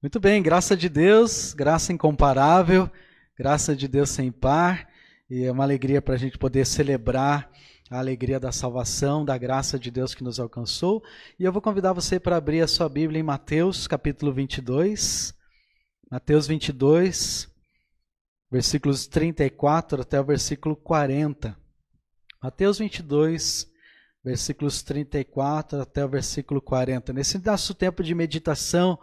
Muito bem, graça de Deus, graça incomparável, graça de Deus sem par, e é uma alegria para a gente poder celebrar a alegria da salvação, da graça de Deus que nos alcançou. E eu vou convidar você para abrir a sua Bíblia em Mateus, capítulo 22, Mateus 22, versículos 34 até o versículo 40. Mateus 22, versículos 34 até o versículo 40. Nesse nosso tempo de meditação,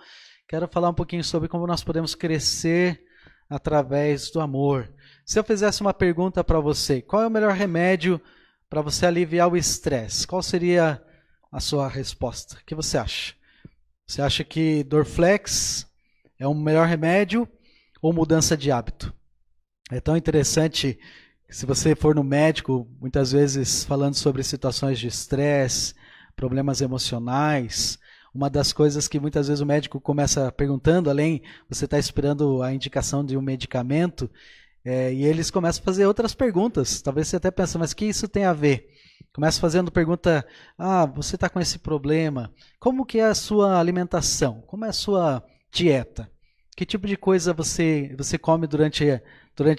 quero falar um pouquinho sobre como nós podemos crescer através do amor. Se eu fizesse uma pergunta para você, qual é o melhor remédio para você aliviar o estresse? Qual seria a sua resposta? O que você acha? Você acha que Dorflex é o melhor remédio ou mudança de hábito? É tão interessante, se você for no médico, muitas vezes falando sobre situações de estresse, problemas emocionais, uma das coisas que muitas vezes o médico começa perguntando, além você está esperando a indicação de um medicamento, e eles começam a fazer outras perguntas. Talvez você até pense, mas o que isso tem a ver? Começa fazendo pergunta, você está com esse problema, como que é a sua alimentação? Como é a sua dieta? Que tipo de coisa você come durante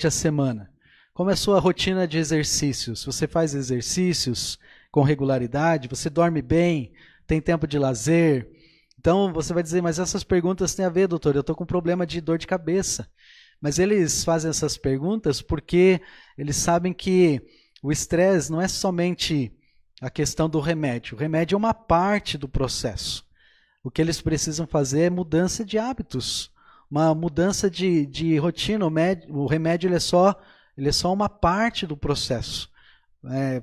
a semana? Como é a sua rotina de exercícios? Você faz exercícios com regularidade? Você dorme bem? Tem tempo de lazer? Então você vai dizer, mas essas perguntas têm a ver, doutor, eu estou com problema de dor de cabeça. Mas eles fazem essas perguntas porque eles sabem que o estresse não é somente a questão do remédio. O remédio é uma parte do processo. O que eles precisam fazer é mudança de hábitos, uma mudança de rotina. O remédio ele é só uma parte do processo.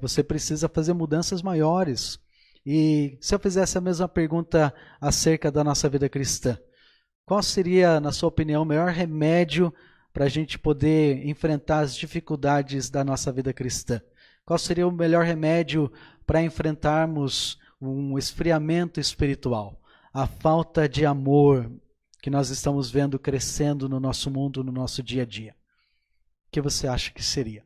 Você precisa fazer mudanças maiores. E se eu fizesse a mesma pergunta acerca da nossa vida cristã, qual seria, na sua opinião, o melhor remédio para a gente poder enfrentar as dificuldades da nossa vida cristã? Qual seria o melhor remédio para enfrentarmos um esfriamento espiritual? A falta de amor que nós estamos vendo crescendo no nosso mundo, no nosso dia a dia. O que você acha que seria?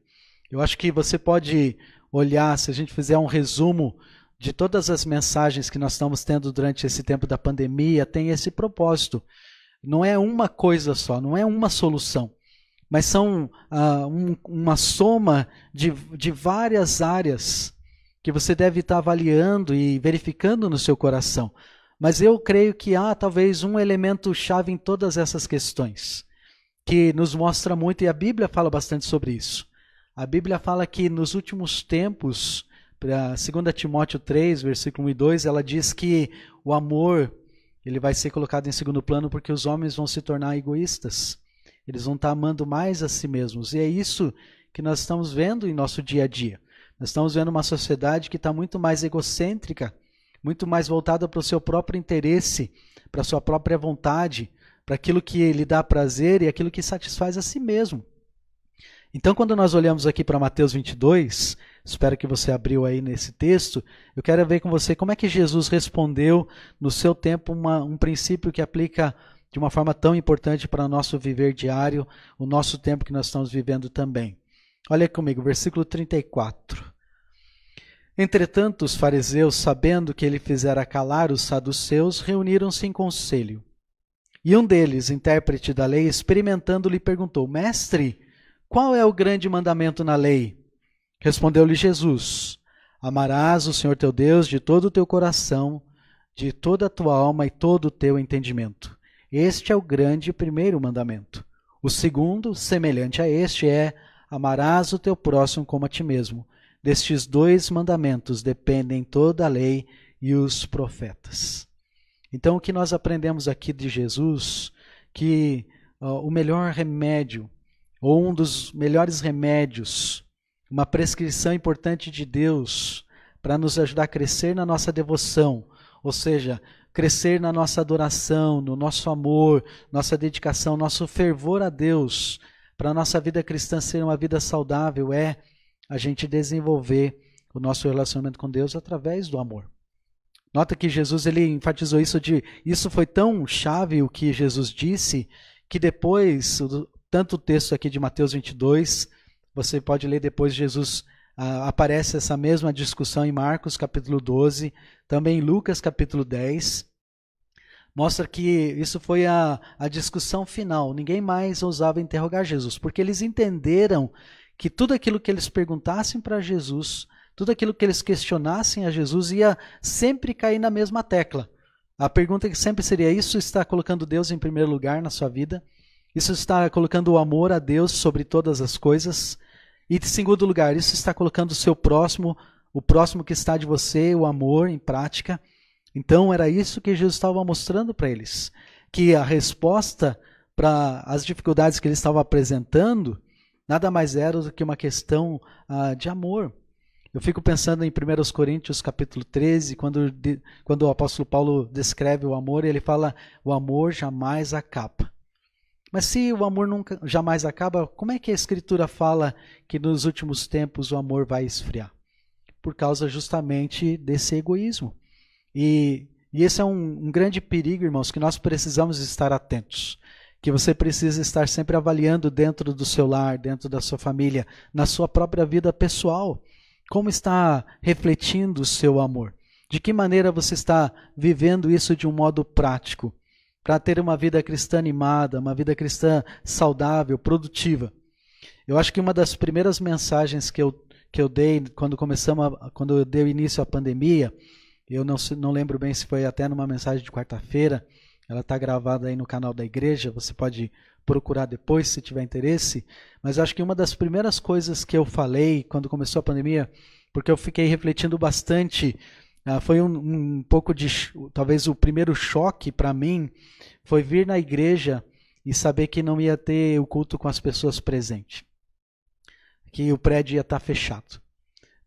Eu acho que você pode olhar, se a gente fizer um resumo de todas as mensagens que nós estamos tendo durante esse tempo da pandemia, tem esse propósito. Não é uma coisa só, não é uma solução, mas são uma soma de várias áreas que você deve estar avaliando e verificando no seu coração. Mas eu creio que há talvez um elemento chave em todas essas questões, que nos mostra muito, e a Bíblia fala bastante sobre isso. A Bíblia fala que nos últimos tempos, 2 Timóteo 3, versículo 1 e 2, ela diz que o amor ele vai ser colocado em segundo plano porque os homens vão se tornar egoístas. Eles vão estar amando mais a si mesmos. E é isso que nós estamos vendo em nosso dia a dia. Nós estamos vendo uma sociedade que está muito mais egocêntrica, muito mais voltada para o seu próprio interesse, para a sua própria vontade, para aquilo que lhe dá prazer e aquilo que satisfaz a si mesmo. Então, quando nós olhamos aqui para Mateus 22, espero que você abriu aí nesse texto, eu quero ver com você como é que Jesus respondeu no seu tempo um princípio que aplica de uma forma tão importante para o nosso viver diário, o nosso tempo que nós estamos vivendo também. Olha comigo, versículo 34. Entretanto, os fariseus, sabendo que ele fizera calar os saduceus, reuniram-se em conselho. E um deles, intérprete da lei, experimentando, lhe perguntou, Mestre, qual é o grande mandamento na lei? Respondeu-lhe Jesus, amarás o Senhor teu Deus de todo o teu coração, de toda a tua alma e todo o teu entendimento. Este é o grande e primeiro mandamento. O segundo, semelhante a este, é amarás o teu próximo como a ti mesmo. Destes dois mandamentos dependem toda a lei e os profetas. Então, o que nós aprendemos aqui de Jesus, que o melhor remédio, ou um dos melhores remédios, uma prescrição importante de Deus para nos ajudar a crescer na nossa devoção, ou seja, crescer na nossa adoração, no nosso amor, nossa dedicação, nosso fervor a Deus, para a nossa vida cristã ser uma vida saudável, é a gente desenvolver o nosso relacionamento com Deus através do amor. Nota que Jesus ele enfatizou isso foi tão chave o que Jesus disse, que depois, tanto o texto aqui de Mateus 22, você pode ler depois, Jesus aparece essa mesma discussão em Marcos capítulo 12, também em Lucas capítulo 10, Mostra que isso foi a discussão final. Ninguém mais ousava interrogar Jesus, porque eles entenderam que tudo aquilo que eles perguntassem para Jesus, tudo aquilo que eles questionassem a Jesus ia sempre cair na mesma tecla. A pergunta que sempre seria: isso está colocando Deus em primeiro lugar na sua vida? Isso está colocando o amor a Deus sobre todas as coisas? E, em segundo lugar, isso está colocando o seu próximo, o próximo que está de você, o amor em prática? Então era isso que Jesus estava mostrando para eles, que a resposta para as dificuldades que ele estava apresentando nada mais era do que uma questão de amor. Eu fico pensando em 1 Coríntios capítulo 13, quando o apóstolo Paulo descreve o amor, ele fala: o amor jamais acaba. Mas se o amor nunca jamais acaba, como é que a Escritura fala que nos últimos tempos o amor vai esfriar? Por causa justamente desse egoísmo. E esse é um grande perigo, irmãos, que nós precisamos estar atentos. Que você precisa estar sempre avaliando dentro do seu lar, dentro da sua família, na sua própria vida pessoal. Como está refletindo o seu amor? De que maneira você está vivendo isso de um modo prático? Para ter uma vida cristã animada, uma vida cristã saudável, produtiva. Eu acho que uma das primeiras mensagens que eu dei quando eu dei início à pandemia, eu não lembro bem se foi até numa mensagem de quarta-feira, ela está gravada aí no canal da igreja, você pode procurar depois se tiver interesse, mas acho que uma das primeiras coisas que eu falei quando começou a pandemia, porque eu fiquei refletindo bastante, foi um pouco de, talvez o primeiro choque para mim, foi vir na igreja e saber que não ia ter o culto com as pessoas presentes, que o prédio ia estar fechado.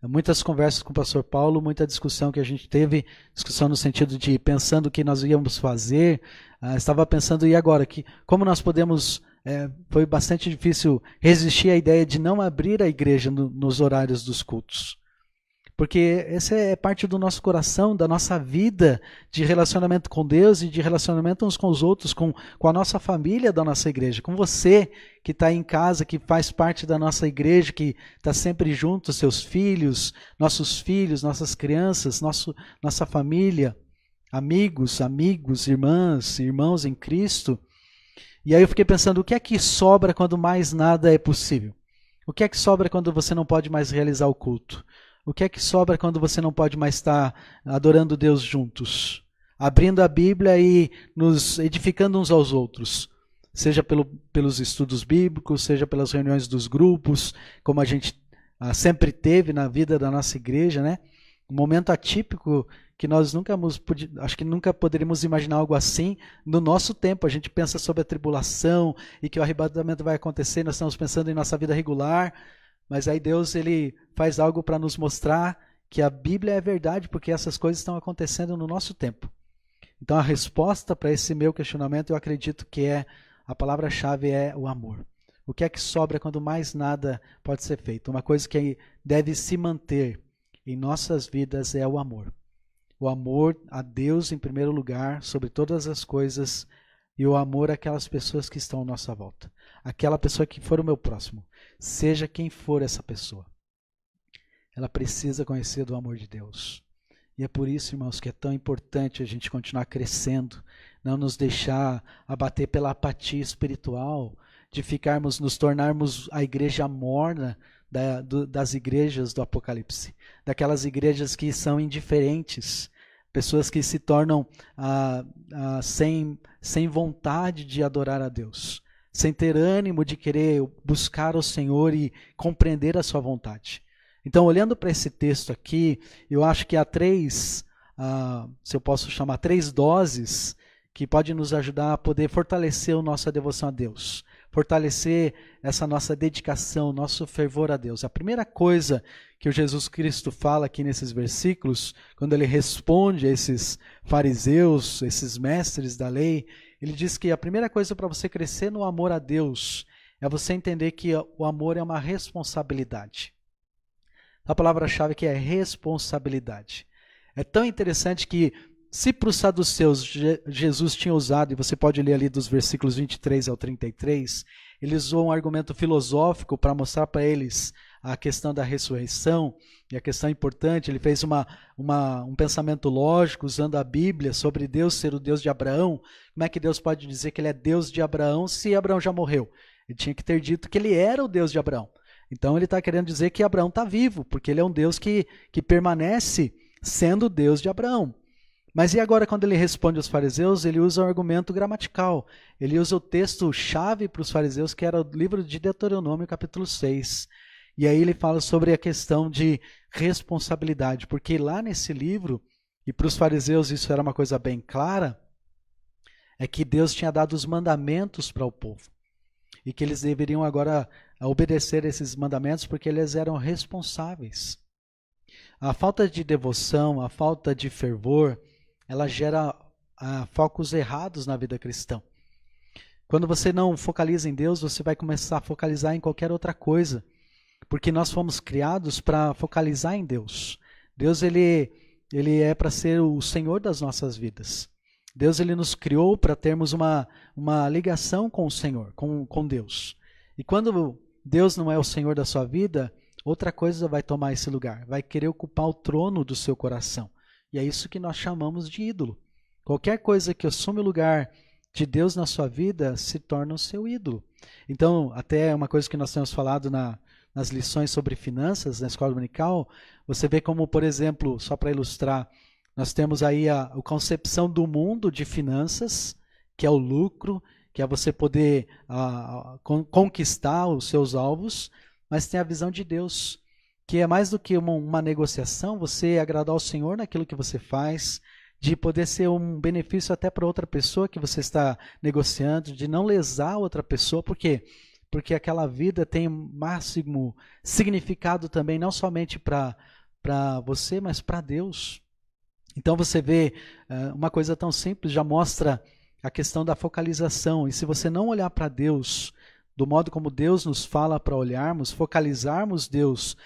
Muitas conversas com o pastor Paulo, muita discussão que a gente teve, discussão no sentido de pensando o que nós íamos fazer, estava pensando, e agora, como nós podemos, foi bastante difícil resistir à ideia de não abrir a igreja nos horários dos cultos. Porque essa é parte do nosso coração, da nossa vida de relacionamento com Deus e de relacionamento uns com os outros, com a nossa família da nossa igreja, com você que está em casa, que faz parte da nossa igreja, que está sempre junto, seus filhos, nossas crianças, nossa família, amigos, irmãs, irmãos em Cristo. E aí eu fiquei pensando, o que é que sobra quando mais nada é possível? O que é que sobra quando você não pode mais realizar o culto? O que é que sobra quando você não pode mais estar adorando Deus juntos? Abrindo a Bíblia e nos edificando uns aos outros. Seja pelos estudos bíblicos, seja pelas reuniões dos grupos, como a gente sempre teve na vida da nossa igreja, né? Um momento atípico que nós acho que nunca poderíamos imaginar algo assim no nosso tempo. A gente pensa sobre a tribulação e que o arrebatamento vai acontecer, nós estamos pensando em nossa vida regular. Mas aí Deus ele faz algo para nos mostrar que a Bíblia é verdade, porque essas coisas estão acontecendo no nosso tempo. Então a resposta para esse meu questionamento, eu acredito que a palavra-chave é o amor. O que é que sobra quando mais nada pode ser feito? Uma coisa que deve se manter em nossas vidas é o amor. O amor a Deus em primeiro lugar, sobre todas as coisas, e o amor àquelas pessoas que estão à nossa volta. Aquela pessoa que for o meu próximo, seja quem for essa pessoa, ela precisa conhecer do amor de Deus. E é por isso, irmãos, que é tão importante a gente continuar crescendo, não nos deixar abater pela apatia espiritual, de nos tornarmos a igreja morna das igrejas do Apocalipse, daquelas igrejas que são indiferentes, pessoas que se tornam sem vontade de adorar a Deus, sem ter ânimo de querer buscar o Senhor e compreender a sua vontade. Então, olhando para esse texto aqui, eu acho que há se eu posso chamar, 3 doses que podem nos ajudar a poder fortalecer a nossa devoção a Deus, fortalecer essa nossa dedicação, nosso fervor a Deus. A primeira coisa que o Jesus Cristo fala aqui nesses versículos, quando ele responde a esses fariseus, esses mestres da lei, ele diz que a primeira coisa para você crescer no amor a Deus é você entender que o amor é uma responsabilidade. A palavra-chave aqui é responsabilidade. É tão interessante que, se para os saduceus Jesus tinha usado, e você pode ler ali dos versículos 23 ao 33, ele usou um argumento filosófico para mostrar para eles a questão da ressurreição, e a questão importante, ele fez um pensamento lógico, usando a Bíblia, sobre Deus ser o Deus de Abraão. Como é que Deus pode dizer que ele é Deus de Abraão se Abraão já morreu? Ele tinha que ter dito que ele era o Deus de Abraão. Então ele está querendo dizer que Abraão está vivo, porque ele é um Deus que permanece sendo o Deus de Abraão. Mas e agora, quando ele responde aos fariseus, ele usa um argumento gramatical. Ele usa o texto-chave para os fariseus, que era o livro de Deuteronômio, capítulo 6. E aí ele fala sobre a questão de responsabilidade, porque lá nesse livro, e para os fariseus isso era uma coisa bem clara, é que Deus tinha dado os mandamentos para o povo. E que eles deveriam agora obedecer esses mandamentos, porque eles eram responsáveis. A falta de devoção, a falta de fervor, ela gera focos errados na vida cristã. Quando você não focaliza em Deus, você vai começar a focalizar em qualquer outra coisa, porque nós fomos criados para focalizar em Deus. Deus ele é para ser o Senhor das nossas vidas. Deus ele nos criou para termos uma ligação com o Senhor, com Deus. E quando Deus não é o Senhor da sua vida, outra coisa vai tomar esse lugar, vai querer ocupar o trono do seu coração. E é isso que nós chamamos de ídolo. Qualquer coisa que assume o lugar de Deus na sua vida se torna o seu ídolo. Então, até uma coisa que nós temos falado nas lições sobre finanças, na escola dominical, você vê como, por exemplo, só para ilustrar, nós temos aí a concepção do mundo de finanças, que é o lucro, que é você poder conquistar os seus alvos, mas tem a visão de Deus, que é mais do que uma negociação, você agradar ao Senhor naquilo que você faz, de poder ser um benefício até para outra pessoa que você está negociando, de não lesar outra pessoa. Por quê? Porque aquela vida tem máximo significado também, não somente para você, mas para Deus. Então você vê uma coisa tão simples, já mostra a questão da focalização. E se você não olhar para Deus do modo como Deus nos fala para olharmos, focalizarmos Deus,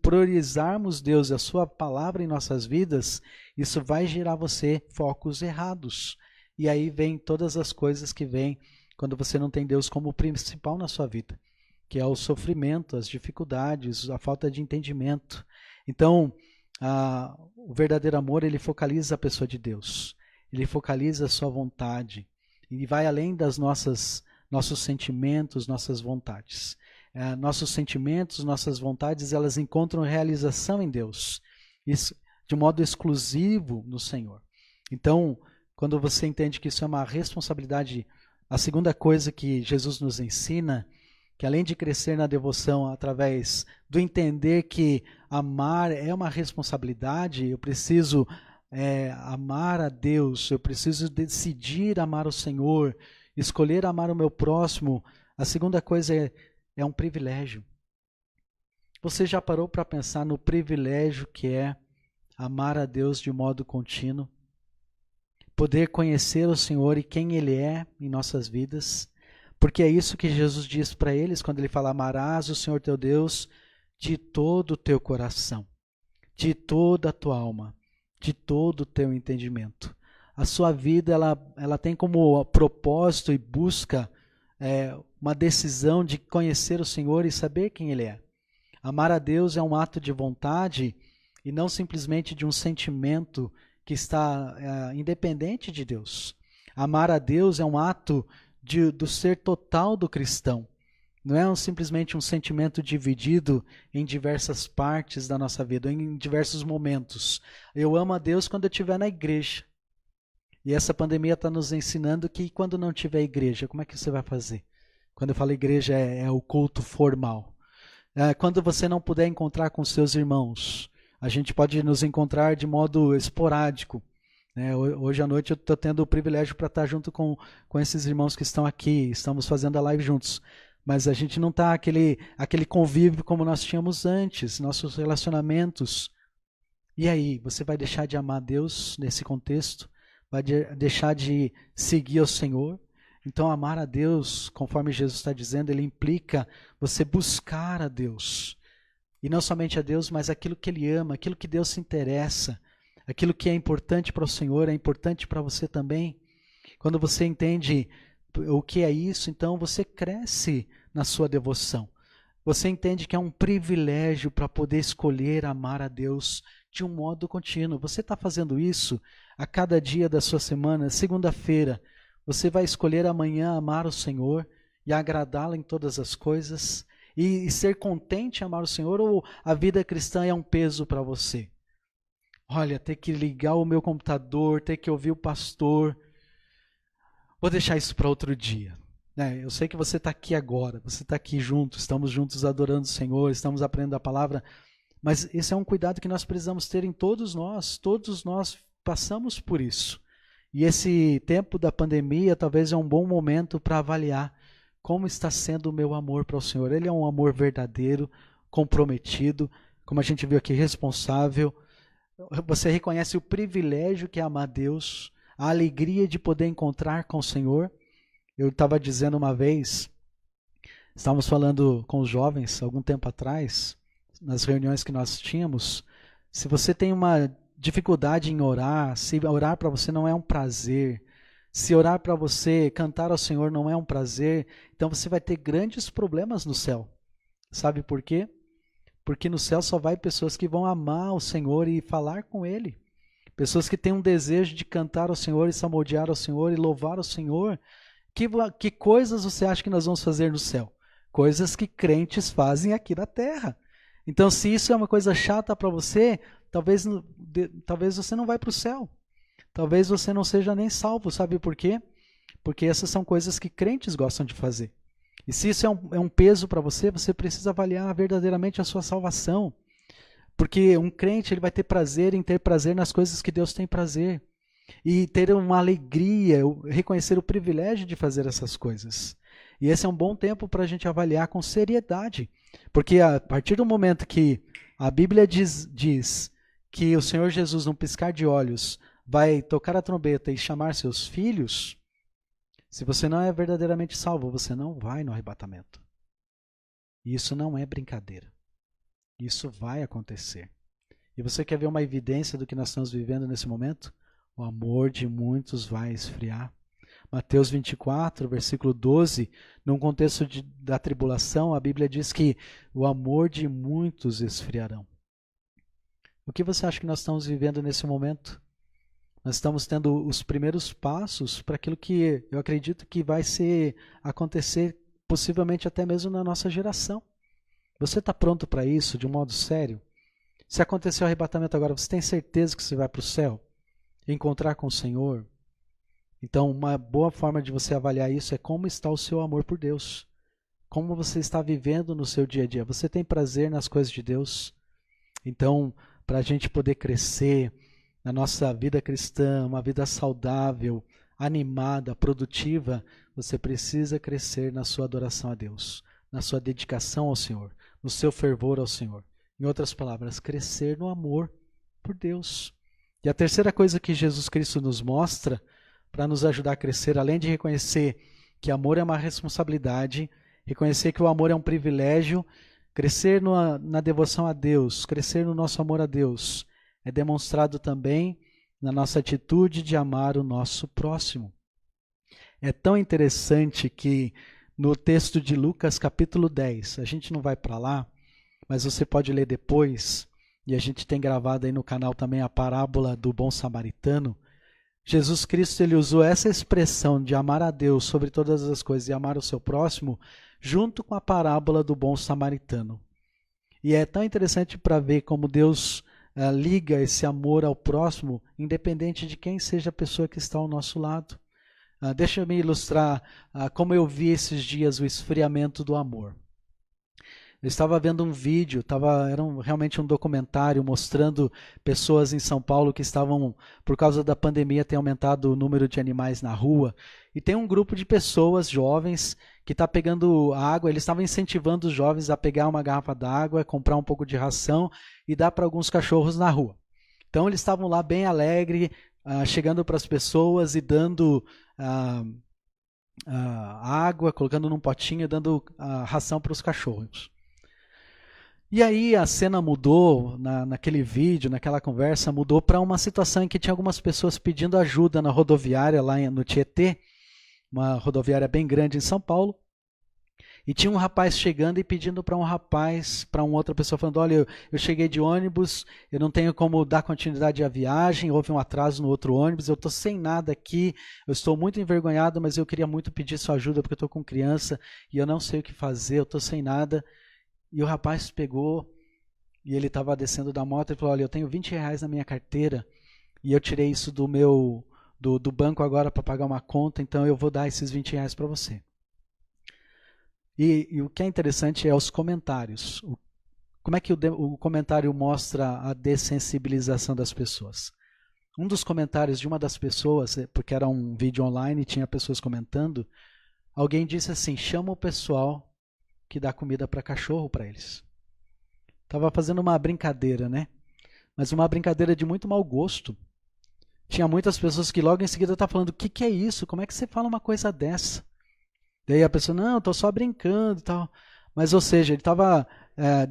priorizarmos Deus e a sua palavra em nossas vidas, isso vai gerar você focos errados. E aí vem todas as coisas que vêm quando você não tem Deus como principal na sua vida, que é o sofrimento, as dificuldades, a falta de entendimento. Então, o verdadeiro amor, ele focaliza a pessoa de Deus, ele focaliza a sua vontade, e vai além das nossos sentimentos, nossas vontades. Nossos sentimentos, nossas vontades, elas encontram realização em Deus, isso de modo exclusivo no Senhor. Então, quando você entende que isso é uma responsabilidade, a segunda coisa que Jesus nos ensina, que além de crescer na devoção através do entender que amar é uma responsabilidade, eu preciso amar a Deus, eu preciso decidir amar o Senhor, escolher amar o meu próximo. A segunda coisa é um privilégio. Você já parou para pensar no privilégio que é amar a Deus de modo contínuo? Poder conhecer o Senhor e quem Ele é em nossas vidas? Porque é isso que Jesus diz para eles quando Ele fala: amarás o Senhor teu Deus de todo o teu coração, de toda a tua alma, de todo o teu entendimento. A sua vida ela tem como propósito e busca uma decisão de conhecer o Senhor e saber quem Ele é. Amar a Deus é um ato de vontade e não simplesmente de um sentimento que está independente de Deus. Amar a Deus é um ato do ser total do cristão. Não é simplesmente um sentimento dividido em diversas partes da nossa vida, em diversos momentos. Eu amo a Deus quando eu estiver na igreja. E essa pandemia está nos ensinando que quando não tiver igreja, como é que você vai fazer? Quando eu falo igreja, é o culto formal. Quando você não puder encontrar com seus irmãos, a gente pode nos encontrar de modo esporádico. Hoje à noite eu estou tendo o privilégio para estar junto com esses irmãos que estão aqui, estamos fazendo a live juntos. Mas a gente não está aquele convívio como nós tínhamos antes, nossos relacionamentos. E aí, você vai deixar de amar Deus nesse contexto? Vai deixar de seguir ao Senhor? Então, amar a Deus, conforme Jesus está dizendo, ele implica você buscar a Deus. E não somente a Deus, mas aquilo que Ele ama, aquilo que Deus se interessa, aquilo que é importante para o Senhor, é importante para você também. Quando você entende o que é isso, então você cresce na sua devoção. Você entende que é um privilégio para poder escolher amar a Deus de um modo contínuo. Você está fazendo isso a cada dia da sua semana. Segunda-feira, você vai escolher amanhã amar o Senhor e agradá-lo em todas as coisas e ser contente em amar o Senhor, ou a vida cristã é um peso para você? Olha, ter que ligar o meu computador, ter que ouvir o pastor, vou deixar isso para outro dia. Eu sei que você está aqui agora, você está aqui junto, estamos juntos adorando o Senhor, estamos aprendendo a palavra, mas esse é um cuidado que nós precisamos ter em todos nós passamos por isso. E esse tempo da pandemia talvez é um bom momento para avaliar como está sendo o meu amor para o Senhor. Ele é um amor verdadeiro, comprometido, como a gente viu aqui, responsável. Você reconhece o privilégio que é amar Deus, a alegria de poder encontrar com o Senhor. Eu estava dizendo uma vez, estávamos falando com os jovens algum tempo atrás, nas reuniões que nós tínhamos, se você tem uma dificuldade em orar, se orar para você não é um prazer, se orar para você, cantar ao Senhor não é um prazer, então você vai ter grandes problemas no céu. Sabe por quê? Porque no céu só vai pessoas que vão amar o Senhor e falar com Ele. Pessoas que têm um desejo de cantar ao Senhor e salmodiar ao Senhor e louvar ao Senhor. Que coisas você acha que nós vamos fazer no céu? Coisas que crentes fazem aqui na terra. Então, se isso é uma coisa chata para você, talvez você não vai para o céu. Talvez você não seja nem salvo. Sabe por quê? Porque essas são coisas que crentes gostam de fazer. E se isso é um peso para você, você precisa avaliar verdadeiramente a sua salvação. Porque um crente ele vai ter prazer em ter prazer nas coisas que Deus tem prazer. E ter uma alegria, reconhecer o privilégio de fazer essas coisas. E esse é um bom tempo para a gente avaliar com seriedade. Porque a partir do momento que a Bíblia diz que o Senhor Jesus, num piscar de olhos, vai tocar a trombeta e chamar seus filhos, se você não é verdadeiramente salvo, você não vai no arrebatamento. E isso não é brincadeira. Isso vai acontecer. E você quer ver uma evidência do que nós estamos vivendo nesse momento? O amor de muitos vai esfriar. Mateus 24, versículo 12, num contexto da tribulação, a Bíblia diz que o amor de muitos esfriarão. O que você acha que nós estamos vivendo nesse momento? Nós estamos tendo os primeiros passos para aquilo que eu acredito que vai acontecer, possivelmente até mesmo na nossa geração. Você está pronto para isso de um modo sério? Se acontecer o arrebatamento agora, você tem certeza que você vai para o céu? Encontrar com o Senhor? Então, uma boa forma de você avaliar isso é como está o seu amor por Deus. Como você está vivendo no seu dia a dia. Você tem prazer nas coisas de Deus? Então, para a gente poder crescer na nossa vida cristã, uma vida saudável, animada, produtiva, você precisa crescer na sua adoração a Deus, na sua dedicação ao Senhor, no seu fervor ao Senhor. Em outras palavras, crescer no amor por Deus. E a terceira coisa que Jesus Cristo nos mostra para nos ajudar a crescer, além de reconhecer que amor é uma responsabilidade, reconhecer que o amor é um privilégio, crescer na devoção a Deus, crescer no nosso amor a Deus, é demonstrado também na nossa atitude de amar o nosso próximo. É tão interessante que no texto de Lucas capítulo 10, a gente não vai para lá, mas você pode ler depois, e a gente tem gravado aí no canal também a parábola do bom samaritano. Jesus Cristo ele usou essa expressão de amar a Deus sobre todas as coisas e amar o seu próximo, junto com a parábola do bom samaritano. E é tão interessante para ver como Deus liga esse amor ao próximo, independente de quem seja a pessoa que está ao nosso lado. Deixa eu me ilustrar como eu vi esses dias o esfriamento do amor. Eu estava vendo um vídeo, era realmente um documentário mostrando pessoas em São Paulo que estavam, por causa da pandemia, tem aumentado o número de animais na rua. E tem um grupo de pessoas jovens que está pegando água, eles estavam incentivando os jovens a pegar uma garrafa d'água, comprar um pouco de ração e dar para alguns cachorros na rua. Então eles estavam lá bem alegres, chegando para as pessoas e dando água, colocando num potinho e dando ração para os cachorros. E aí a cena mudou, naquele vídeo, naquela conversa, mudou para uma situação em que tinha algumas pessoas pedindo ajuda na rodoviária lá no Tietê, uma rodoviária bem grande em São Paulo. E tinha um rapaz chegando e pedindo para uma outra pessoa, falando, olha, eu cheguei de ônibus, eu não tenho como dar continuidade à viagem, houve um atraso no outro ônibus, eu estou sem nada aqui, eu estou muito envergonhado, mas eu queria muito pedir sua ajuda, porque eu estou com criança e eu não sei o que fazer, eu estou sem nada. E o rapaz pegou, e ele estava descendo da moto, e falou, olha, eu tenho R$20 na minha carteira, e eu tirei isso do banco agora para pagar uma conta, então eu vou dar esses R$20 para você. E o que é interessante é os comentários. Como é que o comentário mostra a dessensibilização das pessoas? Um dos comentários de uma das pessoas, porque era um vídeo online e tinha pessoas comentando, alguém disse assim, chama o pessoal que dá comida para cachorro para eles. Estava fazendo uma brincadeira, né? Mas uma brincadeira de muito mau gosto. Tinha muitas pessoas que logo em seguida estavam falando, o que é isso? Como é que você fala uma coisa dessa? Daí a pessoa, não, estou só brincando e tal. Mas, ou seja, ele estava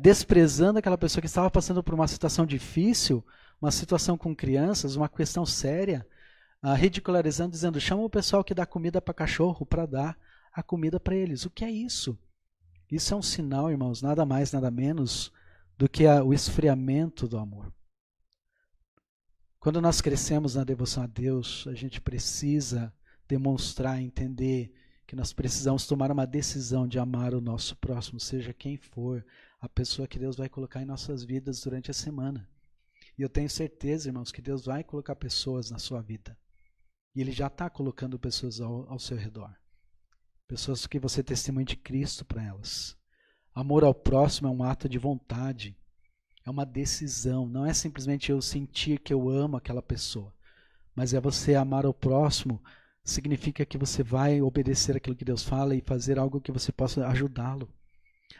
desprezando aquela pessoa que estava passando por uma situação difícil, uma situação com crianças, uma questão séria, ridicularizando, dizendo, chama o pessoal que dá comida para cachorro para dar a comida para eles. O que é isso? Isso é um sinal, irmãos, nada mais, nada menos do que o esfriamento do amor. Quando nós crescemos na devoção a Deus, a gente precisa demonstrar, entender que nós precisamos tomar uma decisão de amar o nosso próximo, seja quem for a pessoa que Deus vai colocar em nossas vidas durante a semana. E eu tenho certeza, irmãos, que Deus vai colocar pessoas na sua vida. E Ele já está colocando pessoas ao seu redor. Pessoas que você testemunha de Cristo para elas. Amor ao próximo é um ato de vontade. É uma decisão. Não é simplesmente eu sentir que eu amo aquela pessoa. Mas é você amar ao próximo. Significa que você vai obedecer aquilo que Deus fala e fazer algo que você possa ajudá-lo.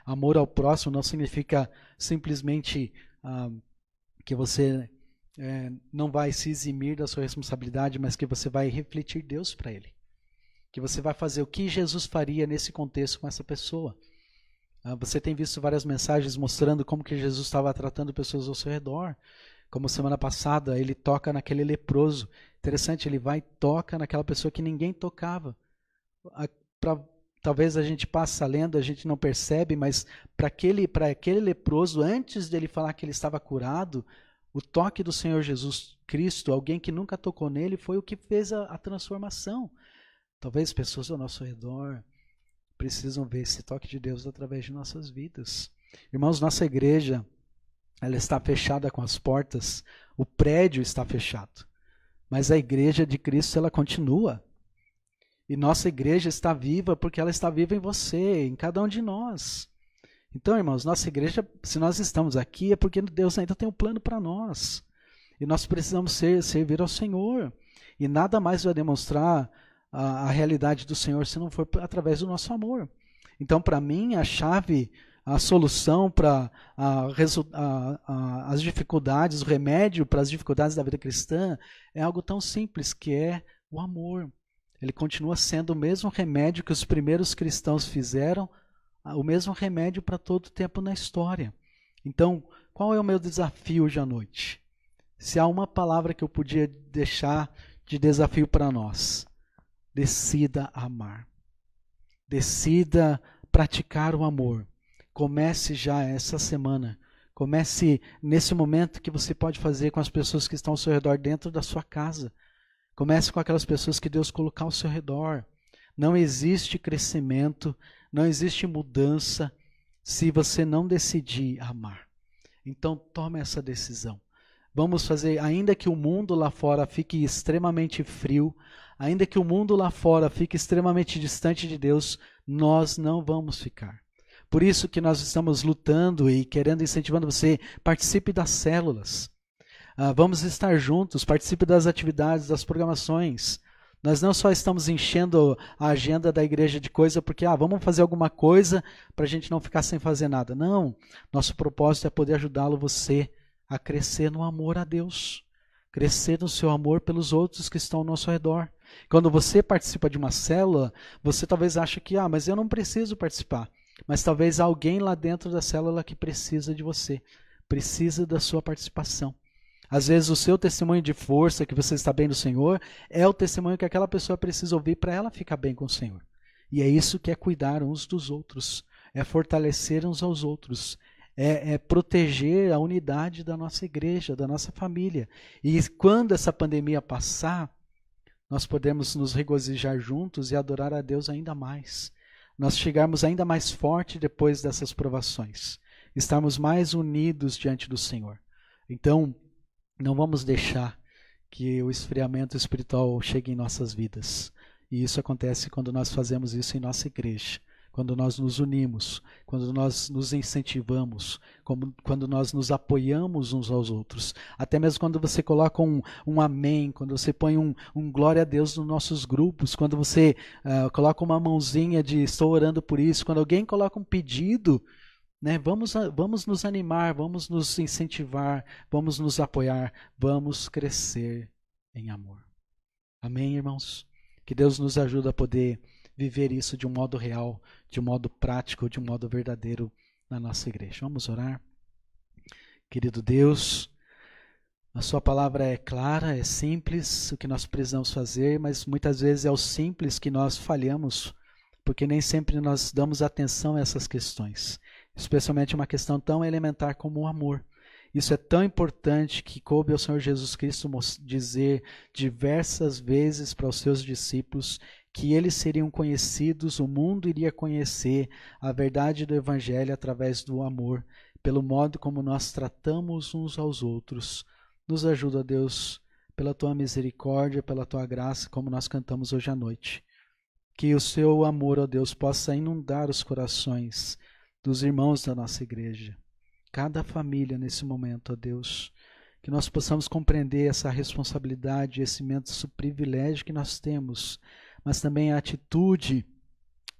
Amor ao próximo não significa simplesmente que você não vai se eximir da sua responsabilidade, mas que você vai refletir Deus para ele. Que você vai fazer o que Jesus faria nesse contexto com essa pessoa. Você tem visto várias mensagens mostrando como que Jesus estava tratando pessoas ao seu redor. Como semana passada, ele toca naquele leproso. Interessante, ele vai e toca naquela pessoa que ninguém tocava. Talvez a gente passe lendo, a gente não percebe, mas para aquele leproso, antes dele falar que ele estava curado, o toque do Senhor Jesus Cristo, alguém que nunca tocou nele, foi o que fez a transformação. Talvez pessoas ao nosso redor precisam ver esse toque de Deus através de nossas vidas. Irmãos, nossa igreja, ela está fechada com as portas, o prédio está fechado, mas a igreja de Cristo, ela continua. E nossa igreja está viva porque ela está viva em você, em cada um de nós. Então, irmãos, nossa igreja, se nós estamos aqui, é porque Deus ainda tem um plano para nós. E nós precisamos servir ao Senhor. E nada mais vai demonstrar a realidade do Senhor se não for através do nosso amor. Então, para mim, a chave, a solução para as dificuldades, o remédio para as dificuldades da vida cristã é algo tão simples, que é o amor. Ele continua sendo o mesmo remédio que os primeiros cristãos fizeram, o mesmo remédio para todo o tempo na história. Então, qual é o meu desafio hoje à noite? Se há uma palavra que eu podia deixar de desafio para nós, decida amar. Decida praticar o amor. Comece já essa semana. Comece nesse momento que você pode fazer com as pessoas que estão ao seu redor dentro da sua casa. Comece com aquelas pessoas que Deus colocar ao seu redor. Não existe crescimento, não existe mudança se você não decidir amar. Então tome essa decisão. Vamos fazer, ainda que o mundo lá fora fique extremamente frio, ainda que o mundo lá fora fique extremamente distante de Deus, nós não vamos ficar. Por isso que nós estamos lutando e incentivando você, participe das células. Vamos estar juntos, participe das atividades, das programações. Nós não só estamos enchendo a agenda da igreja de coisa porque vamos fazer alguma coisa para a gente não ficar sem fazer nada. Não, nosso propósito é poder ajudá-lo, você, a crescer no amor a Deus. Crescer no seu amor pelos outros que estão ao nosso redor. Quando você participa de uma célula, você talvez ache que, mas eu não preciso participar. Mas talvez há alguém lá dentro da célula que precisa de você, precisa da sua participação. Às vezes o seu testemunho de força, que você está bem no Senhor, é o testemunho que aquela pessoa precisa ouvir para ela ficar bem com o Senhor. E é isso que é cuidar uns dos outros, é fortalecer uns aos outros, é proteger a unidade da nossa igreja, da nossa família. E quando essa pandemia passar, nós podemos nos regozijar juntos e adorar a Deus ainda mais. Nós chegarmos ainda mais forte depois dessas provações, estarmos mais unidos diante do Senhor. Então, não vamos deixar que o esfriamento espiritual chegue em nossas vidas. E isso acontece quando nós fazemos isso em nossa igreja, quando nós nos unimos, quando nós nos incentivamos, quando nós nos apoiamos uns aos outros. Até mesmo quando você coloca um amém, quando você põe um glória a Deus nos nossos grupos, quando você coloca uma mãozinha de estou orando por isso, quando alguém coloca um pedido, né, vamos nos animar, vamos nos incentivar, vamos nos apoiar, vamos crescer em amor. Amém, irmãos? Que Deus nos ajude a poder viver isso de um modo real, de um modo prático, de um modo verdadeiro na nossa igreja. Vamos orar? Querido Deus, a sua palavra é clara, é simples, o que nós precisamos fazer, mas muitas vezes é o simples que nós falhamos, porque nem sempre nós damos atenção a essas questões, especialmente uma questão tão elementar como o amor. Isso é tão importante que coube ao Senhor Jesus Cristo dizer diversas vezes para os seus discípulos que eles seriam conhecidos, o mundo iria conhecer a verdade do Evangelho através do amor, pelo modo como nós tratamos uns aos outros. Nos ajuda, Deus, pela Tua misericórdia, pela Tua graça, como nós cantamos hoje à noite. Que o Seu amor, ó Deus, possa inundar os corações dos irmãos da nossa igreja. Cada família nesse momento, ó Deus, que nós possamos compreender essa responsabilidade, esse imenso privilégio que nós temos, mas também a atitude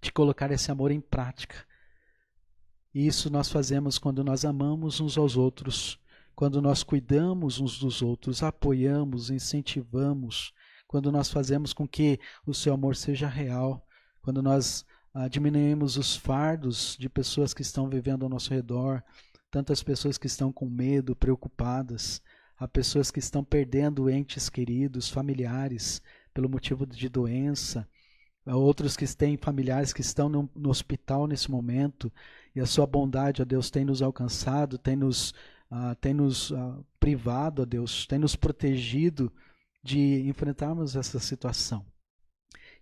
de colocar esse amor em prática. E isso nós fazemos quando nós amamos uns aos outros, quando nós cuidamos uns dos outros, apoiamos, incentivamos, quando nós fazemos com que o seu amor seja real, quando nós diminuímos os fardos de pessoas que estão vivendo ao nosso redor, tantas pessoas que estão com medo, preocupadas, há pessoas que estão perdendo entes queridos, familiares, pelo motivo de doença, há outros que têm familiares que estão no hospital nesse momento, e a sua bondade, ó Deus, tem nos alcançado, tem nos privado, ó Deus, tem nos protegido de enfrentarmos essa situação.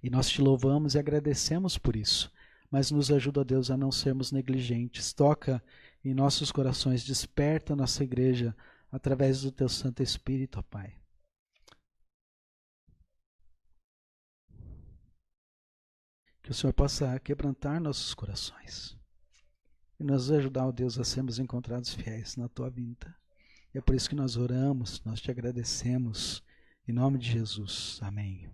E nós te louvamos e agradecemos por isso, mas nos ajuda, ó Deus, a não sermos negligentes. Toca em nossos corações, desperta a nossa igreja através do Teu Santo Espírito, ó Pai. Que o Senhor possa quebrantar nossos corações e nos ajudar, ó Deus, a sermos encontrados fiéis na Tua vinda. E é por isso que nós oramos, nós te agradecemos. Em nome de Jesus. Amém.